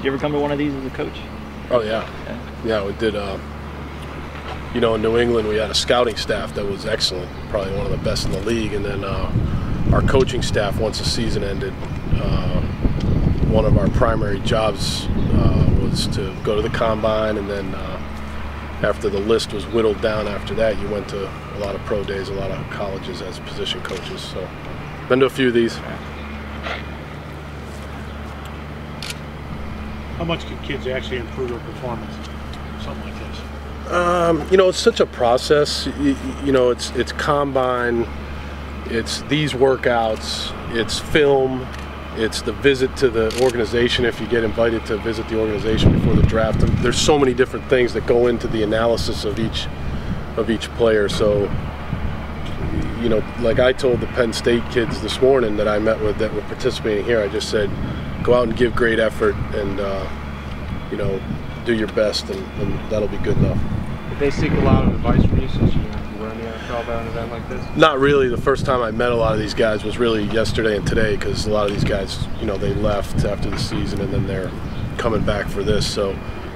Did you ever come to one of these as a coach? Oh yeah, yeah. We did. You know, in New England, we had a scouting staff that was excellent, probably one of the best in the league. And then our coaching staff, once the season ended, one of our primary jobs was to go to the combine, and then after the list was whittled down after that, you went to a lot of pro days, a lot of colleges as position coaches. So, been to a few of these. How much can kids actually improve their performance? Something like this. You know, it's such a process. You know, it's combine, it's these workouts, it's film, it's the visit to the organization if you get invited to visit the organization before the draft. There's so many different things that go into the analysis of each player. So, you know, like I told the Penn State kids this morning that I met with that were participating here, I just said, go out and give great effort and, you know, do your best, and that'll be good enough. Did they seek a lot of advice from you since you were in the NFL about an event like this? Not really. The first time I met a lot of these guys was really yesterday and today, because a lot of these guys, you know, they left after the season and then they're coming back for this. So,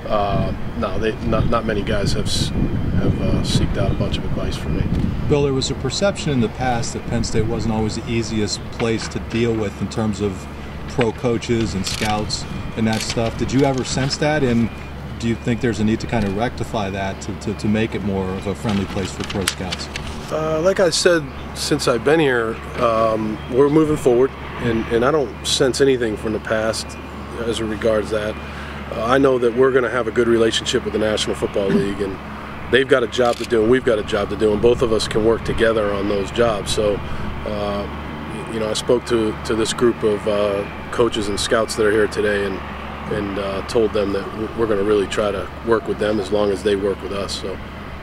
no, not many guys have seeked out a bunch of advice from me. Bill, there was a perception in the past that Penn State wasn't always the easiest place to deal with in terms of pro coaches and scouts and that stuff. Did you ever sense that, and do you think there's a need to kind of rectify that to make it more of a friendly place for pro scouts? Like I said, since I've been here, we're moving forward, and I don't sense anything from the past as regards that. I know that we're going to have a good relationship with the National Football League, and they've got a job to do, and we've got a job to do, and both of us can work together on those jobs. So, you know, I spoke to this group of coaches and scouts that are here today, and told them that we're going to really try to work with them as long as they work with us. So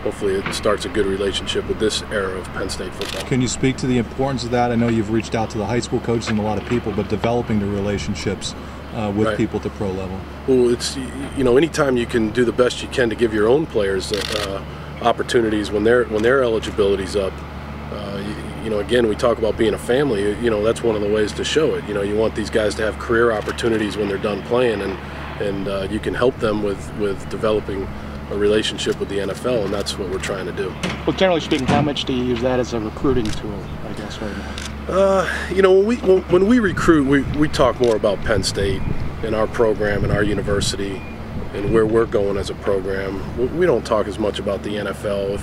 hopefully it starts a good relationship with this era of Penn State football. Can you speak to the importance of that? I know you've reached out to the high school coaches and a lot of people, but developing the relationships with right. people at the pro level. Well, it's, you know, anytime you can do the best you can to give your own players opportunities when their eligibility's up. You know, again, we talk about being a family. You know, that's one of the ways to show it. You know, you want these guys to have career opportunities when they're done playing, and you can help them with developing a relationship with the NFL, and that's what we're trying to do. Well, generally speaking, how much do you use that as a recruiting tool, I guess, right now? You know, when we recruit, we talk more about Penn State and our program and our university and where we're going as a program. We don't talk as much about the NFL.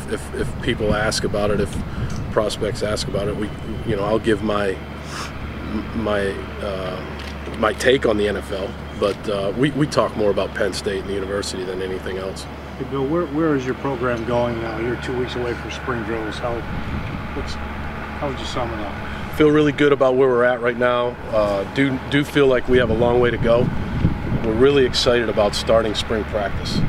If people ask about it, if prospects ask about it, you know, I'll give my take on the NFL. But we talk more about Penn State and the university than anything else. Hey Bill, where is your program going now? You're 2 weeks away from spring drills. How would you sum it up? Feel really good about where we're at right now. Do feel like we have a long way to go. We're really excited about starting spring practice.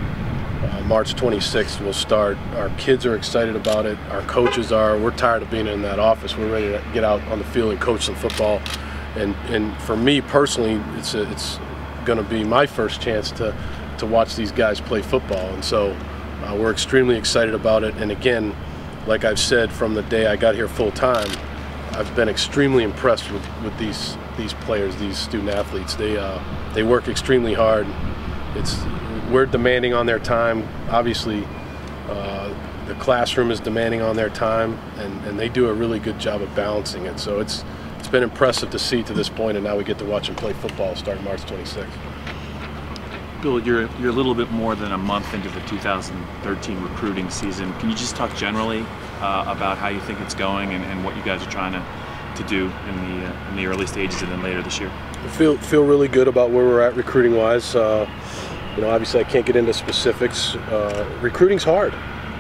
March 26th we'll start. Our kids are excited about it. Our coaches are. We're tired of being in that office. We're ready to get out on the field and coach some football. And for me personally, it's going to be my first chance to watch these guys play football. And so we're extremely excited about it. And again, like I've said from the day I got here full time, I've been extremely impressed with these players, these student athletes. They work extremely hard. We're demanding on their time. Obviously, the classroom is demanding on their time, and they do a really good job of balancing it. So it's been impressive to see to this point, and now we get to watch them play football starting March 26th. Bill, you're a little bit more than a month into the 2013 recruiting season. Can you just talk generally about how you think it's going and what you guys are trying to do in the early stages and then later this year? I feel really good about where we're at recruiting-wise. You know, obviously I can't get into specifics. Recruiting's hard.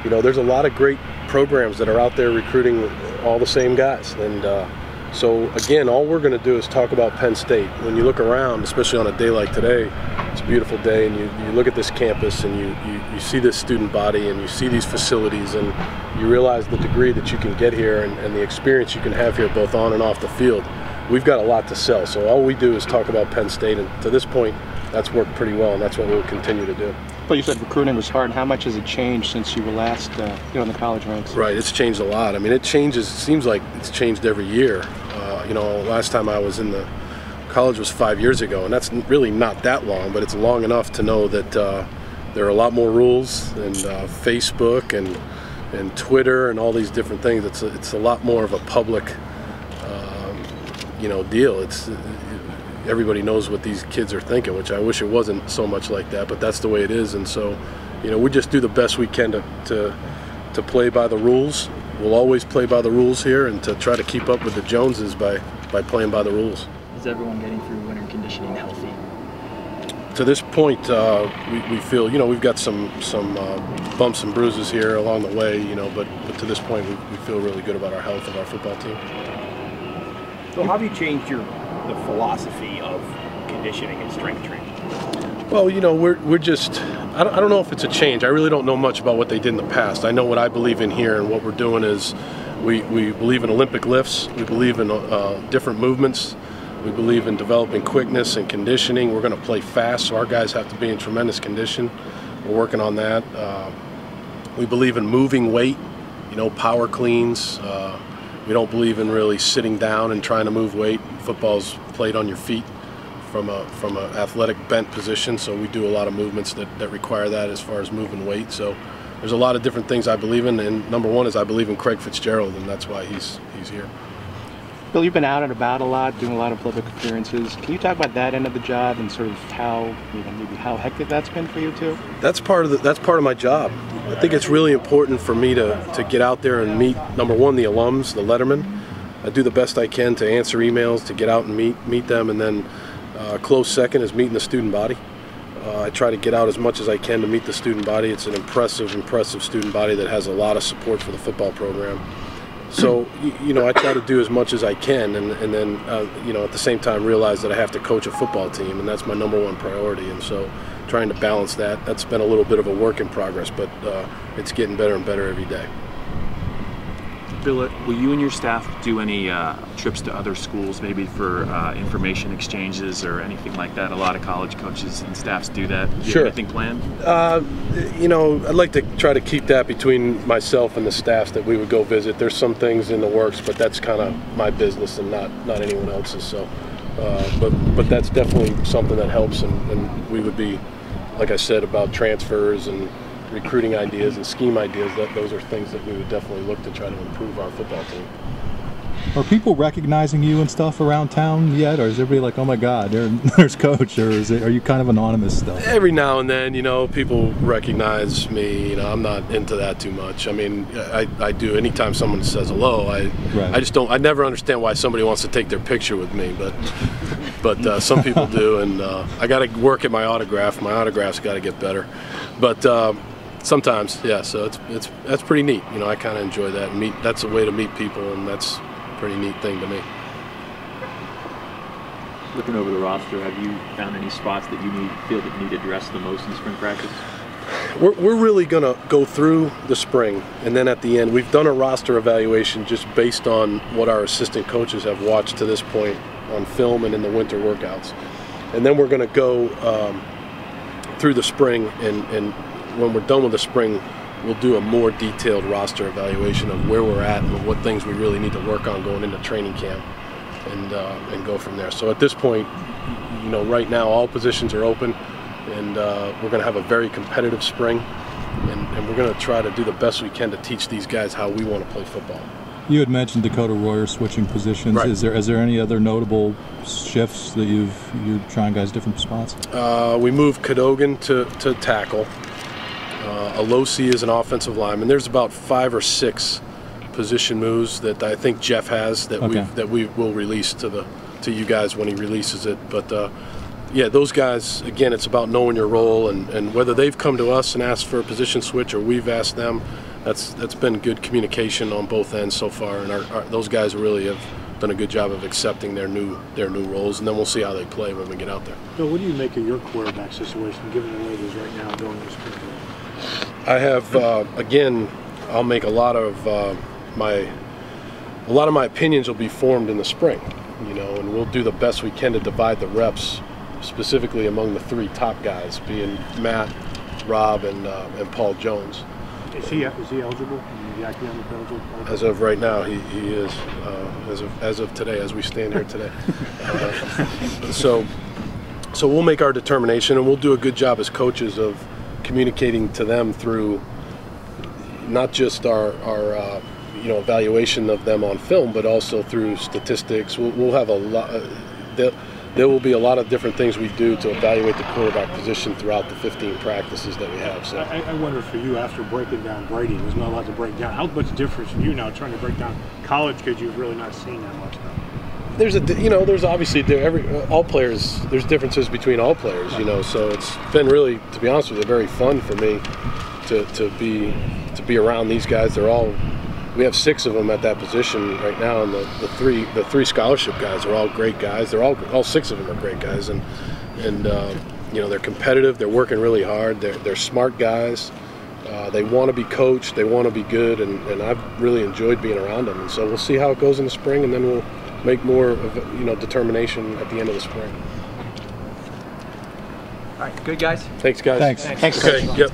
You know, there's a lot of great programs that are out there recruiting all the same guys. And so, again, all we're going to do is talk about Penn State. When you look around, especially on a day like today, it's a beautiful day, and you look at this campus and you see this student body and you see these facilities, and you realize the degree that you can get here and the experience you can have here both on and off the field. We've got a lot to sell, so all we do is talk about Penn State, and to this point, that's worked pretty well, and that's what we'll continue to do. Well, you said recruiting was hard. How much has it changed since you were last in the college ranks? Right, it's changed a lot. I mean, it changes. It seems like it's changed every year. You know, last time I was in the college was 5 years ago, and that's really not that long, but it's long enough to know that there are a lot more rules, and Facebook and Twitter and all these different things. It's a lot more of a public, deal. Everybody knows what these kids are thinking, which I wish it wasn't so much like that, but that's the way it is. And so, we just do the best we can to play by the rules. We'll always play by the rules here, and to try to keep up with the Joneses by playing by the rules. Is everyone getting through winter conditioning healthy? To this point, we feel, we've got some bumps and bruises here along the way, but to this point, we feel really good about our health of our football team. So how have you changed the philosophy of conditioning and strength training? Well, we're just, I don't know if it's a change. I really don't know much about what they did in the past. I know what I believe in here, and what we're doing is we believe in Olympic lifts. We believe in different movements. We believe in developing quickness and conditioning. We're going to play fast, so our guys have to be in tremendous condition. We're working on that. We believe in moving weight, power cleans. We don't believe in really sitting down and trying to move weight. Football's played on your feet from a athletic bent position, so we do a lot of movements that require that as far as moving weight. So there's a lot of different things I believe in, and number one is I believe in Craig Fitzgerald, and that's why he's here. Bill, you've been out and about a lot, doing a lot of public appearances. Can you talk about that end of the job and sort of how, maybe how hectic that's been for you too? That's part of my job. I think it's really important for me to get out there and meet, number one, the alums, the lettermen. I do the best I can to answer emails, to get out and meet them, and then close second is meeting the student body. I try to get out as much as I can to meet the student body. It's an impressive student body that has a lot of support for the football program. So, I try to do as much as I can, and then, at the same time realize that I have to coach a football team, and that's my number one priority. And so trying to balance that's been a little bit of a work in progress, but it's getting better and better every day. Bill, will you and your staff do any trips to other schools, maybe for information exchanges or anything like that? A lot of college coaches and staffs do that. Do you Sure. have anything planned? I'd like to try to keep that between myself and the staffs that we would go visit. There's some things in the works, but that's kind of my business and not anyone else's. So, but that's definitely something that helps, and we would be, like I said, about transfers and recruiting ideas and scheme ideas. Those are things that we would definitely look to try to improve our football team. Are people recognizing you and stuff around town yet, or is everybody like, oh my God, there's Coach, or are you kind of anonymous still? Every now and then, people recognize me. I'm not into that too much. I mean, I do. Anytime someone says hello, I just don't. I never understand why somebody wants to take their picture with me, but some people do, and I got to work at my autograph. My autograph's got to get better, but. Sometimes, yeah. So that's pretty neat. I kind of enjoy that. That's a way to meet people, and that's a pretty neat thing to me. Looking over the roster, have you found any spots that you feel that need addressed the most in spring practice? We're really going to go through the spring, and then at the end, we've done a roster evaluation just based on what our assistant coaches have watched to this point on film and in the winter workouts, and then we're going to go through the spring and when we're done with the spring, we'll do a more detailed roster evaluation of where we're at and what things we really need to work on going into training camp, and go from there. So at this point, right now all positions are open, and we're going to have a very competitive spring, and we're going to try to do the best we can to teach these guys how we want to play football. You had mentioned Dakota Royer switching positions. Right. Is there any other notable shifts that you're trying guys different spots? We moved Cadogan to tackle. Alosi is an offensive lineman. There's about 5 or 6 position moves that I think Jeff has that we will release to you guys when he releases it. But yeah, those guys, again, it's about knowing your role, and whether they've come to us and asked for a position switch or we've asked them. That's been good communication on both ends so far, and those guys really have done a good job of accepting their new roles, and then we'll see how they play when we get out there. Bill, what do you make of your quarterback situation, given the way it is right now going this spring? I have again, I'll make a lot of my opinions will be formed in the spring, and we'll do the best we can to divide the reps, specifically among the 3 top guys, being Matt, Rob, and Paul Jones. Is he eligible? Is he academic eligible? As of right now, he is. As of today, as we stand here today. So we'll make our determination, and we'll do a good job as coaches of communicating to them through not just our evaluation of them on film, but also through statistics. We'll have a lot. There will be a lot of different things we do to evaluate the quarterback position throughout the 15 practices that we have. So I wonder for you, after breaking down grading, there's not a lot to break down. How much difference for you now trying to break down college because you've really not seen that much now? There's obviously all players. There's differences between all players. So it's been really, to be honest with you, very fun for me to be around these guys. We have 6 of them at that position right now, and the three scholarship guys are all great guys. They're all 6 of them are great guys, and they're competitive. They're working really hard. They're smart guys. They want to be coached. They want to be good, and I've really enjoyed being around them. And so we'll see how it goes in the spring, and then we'll make more of determination at the end of the spring. All right, good guys. Thanks, guys. Thanks. Okay. Yep.